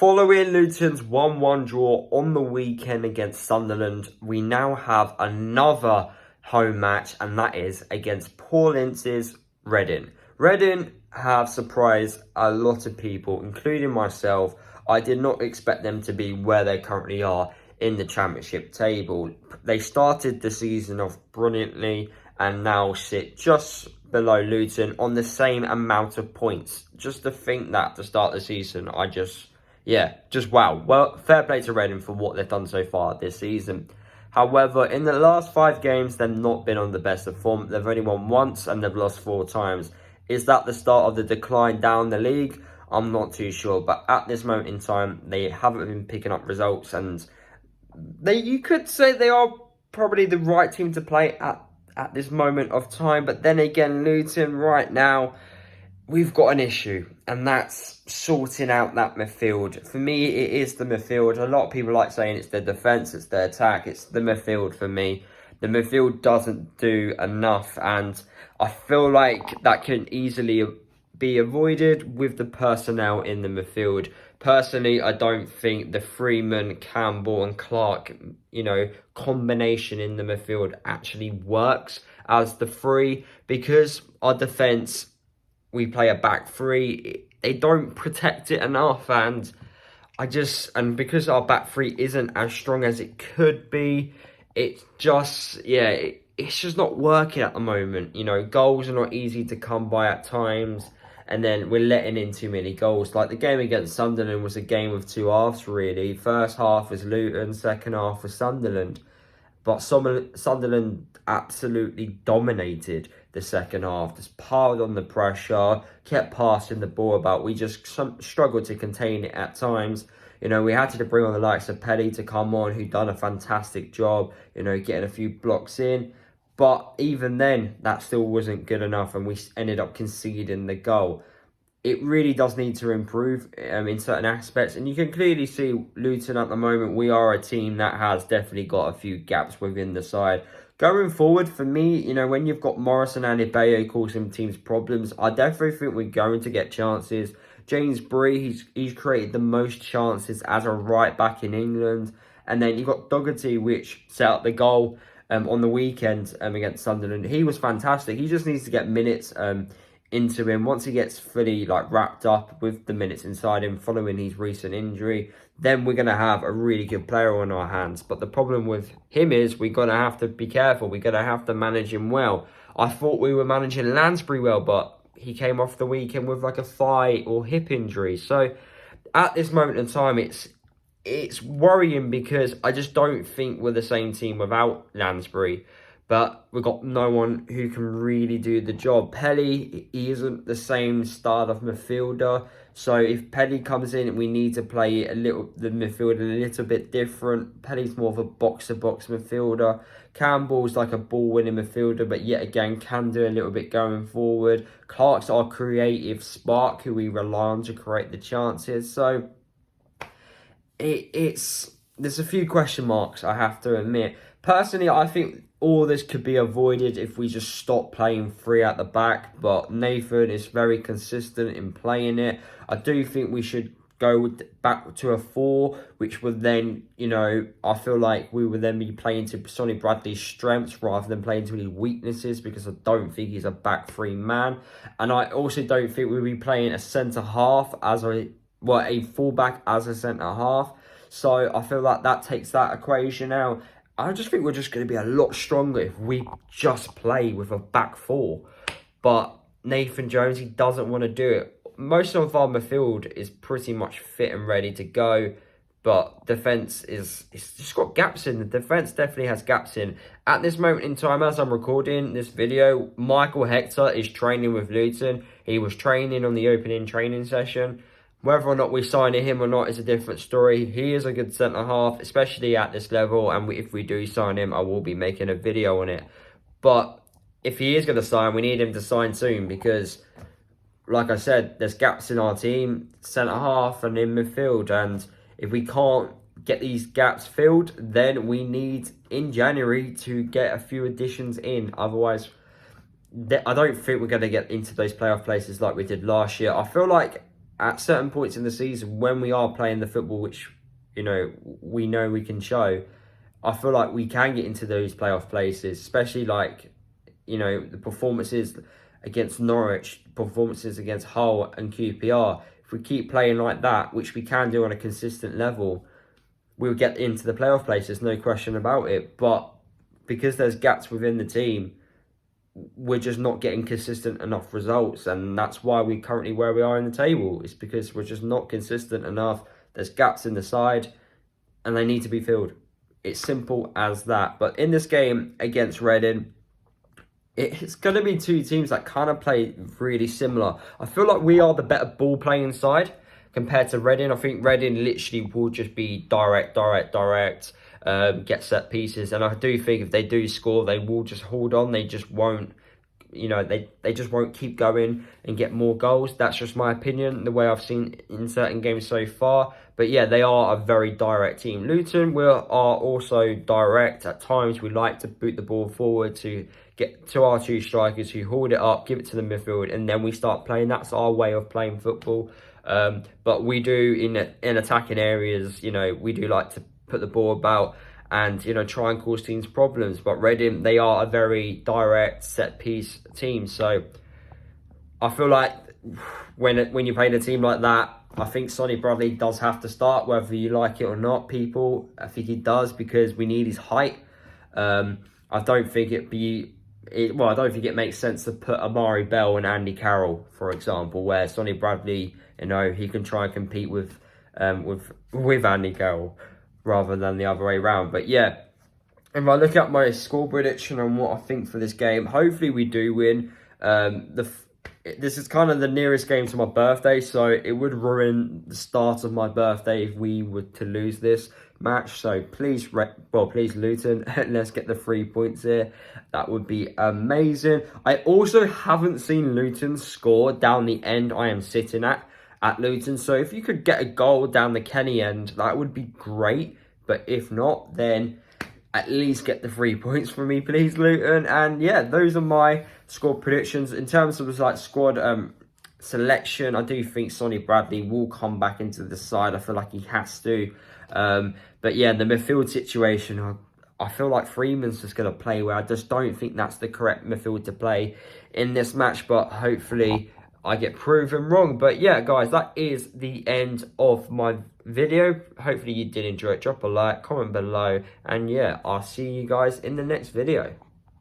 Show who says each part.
Speaker 1: Following Luton's 1-1 draw on the weekend against Sunderland, we now have another home match, and that is against Paul Ince's Reading. Reading have surprised a lot of people, including myself. I did not expect them to be where they currently are in the Championship table. They started the season off brilliantly and now sit just below Luton on the same amount of points. Just to think that to start the season, just wow. Well, fair play to Reading for what they've done so far this season. However, in the last 5 games, they've not been on the best of form. They've only won once and they've lost 4 times. Is that the start of the decline down the league? I'm not too sure. But at this moment in time, they haven't been picking up results. And you could say they are probably the right team to play at this moment of time. But then again, Luton right now, we've got an issue, and that's sorting out that midfield. For me, it is the midfield. A lot of people like saying it's the defence, it's the attack. It's the midfield for me. The midfield doesn't do enough, and I feel like that can easily be avoided with the personnel in the midfield. Personally, I don't think the Freeman, Campbell and Clark, combination in the midfield actually works as the three, because our defence, we play a back three. They don't protect it enough, and because our back three isn't as strong as it could be, it's just not working at the moment. Goals are not easy to come by at times, and then we're letting in too many goals. Like the game against Sunderland was a game of 2 halves, really. First half was Luton, second half was Sunderland. But Sunderland absolutely dominated the second half. Just piled on the pressure, kept passing the ball about. We just struggled to contain it at times. We had to bring on the likes of Pelly to come on, who done a fantastic job, getting a few blocks in. But even then, that still wasn't good enough, and we ended up conceding the goal. It really does need to improve in certain aspects. And you can clearly see Luton at the moment, we are a team that has definitely got a few gaps within the side. Going forward, for me, when you've got Morrison and Ibeyo causing teams problems, I definitely think we're going to get chances. James Bree, he's created the most chances as a right back in England. And then you've got Dougherty, which set up the goal on the weekend against Sunderland. He was fantastic. He just needs to get minutes into him. Once he gets fully wrapped up with the minutes inside him following his recent injury, then we're going to have a really good player on our hands. But the problem with him is we're going to have to be careful. We're going to have to manage him well. I thought we were managing Lansbury well, but he came off the weekend with a thigh or hip injury. So at this moment in time, it's worrying, because I just don't think we're the same team without Lansbury. But we've got no one who can really do the job. Pelly, he isn't the same style of midfielder. So if Pelly comes in, we need to play the midfield a little bit different. Pelly's more of a box-to-box midfielder. Campbell's like a ball-winning midfielder, but yet again can do a little bit going forward. Clark's our creative spark, who we rely on to create the chances. So there's a few question marks, I have to admit. Personally, I think all this could be avoided if we just stop playing 3 at the back. But Nathan is very consistent in playing it. I do think we should go back to a 4, which would then, I feel like we would then be playing to Sonny Bradley's strengths rather than playing to his weaknesses, because I don't think he's a back 3 man. And I also don't think we'll be playing a centre-half a full-back as a centre-half. So I feel like that takes that equation out. I just think we're just going to be a lot stronger if we just play with a back 4. But Nathan Jones, he doesn't want to do it. Most of our midfield is pretty much fit and ready to go. But defence it's just got gaps in. The defence definitely has gaps in. At this moment in time, as I'm recording this video, Michael Hector is training with Luton. He was training on the opening training session. Whether or not we sign him or not is a different story. He is a good centre-half, especially at this level. And if we do sign him, I will be making a video on it. But if he is going to sign, we need him to sign soon. Because, like I said, there's gaps in our team, centre-half and in midfield. And if we can't get these gaps filled, then we need, in January, to get a few additions in. Otherwise, I don't think we're going to get into those playoff places like we did last year. I feel like at certain points in the season when we are playing the football which, you know we can show, I feel like we can get into those playoff places, especially like, the performances against Norwich, performances against Hull and QPR. If we keep playing like that, which we can do on a consistent level, we'll get into the playoff places, no question about it. But because there's gaps within the team, we're just not getting consistent enough results, and that's why we're currently where we are in the table. It's because we're just not consistent enough. There's gaps in the side, and they need to be filled. It's simple as that. But in this game against Reading, it's going to be two teams that kind of play really similar. I feel like we are the better ball playing side compared to Reading. I think Reading literally will just be direct, get set pieces. And I do think if they do score, they will just hold on. They just won't, they just won't keep going and get more goals. That's just my opinion, the way I've seen in certain games so far. But yeah, they are a very direct team. Luton are also direct. At times, we like to boot the ball forward to get to our two strikers who hold it up, give it to the midfield, and then we start playing. That's our way of playing football. But we do, in attacking areas, we do like to put the ball about and, try and cause teams problems. But Reading, they are a very direct set-piece team. So I feel like when you're playing a team like that, I think Sonny Bradley does have to start, whether you like it or not, people. I think he does, because we need his height. I don't think I don't think it makes sense to put Amari Bell and Andy Carroll, for example, where Sonny Bradley, he can try and compete with Andy Carroll rather than the other way around. But yeah, if I look at my score prediction and what I think for this game, hopefully we do win. This is kind of the nearest game to my birthday, so it would ruin the start of my birthday if we were to lose this match. So please, please Luton, let's get the 3 points here. That would be amazing. I also haven't seen Luton score down the end I am sitting at Luton. So if you could get a goal down the Kenny end, that would be great. But if not, then at least get the 3 points for me, please, Luton. And yeah, those are my score predictions. In terms of squad selection, I do think Sonny Bradley will come back into the side. I feel like he has to. But yeah, the midfield situation, I feel like Freeman's just going to play where I just don't think that's the correct midfield to play in this match. But hopefully I get proven wrong. But yeah, guys, that is the end of my video. Hopefully you did enjoy it. Drop a like, comment below, and yeah, I'll see you guys in the next video.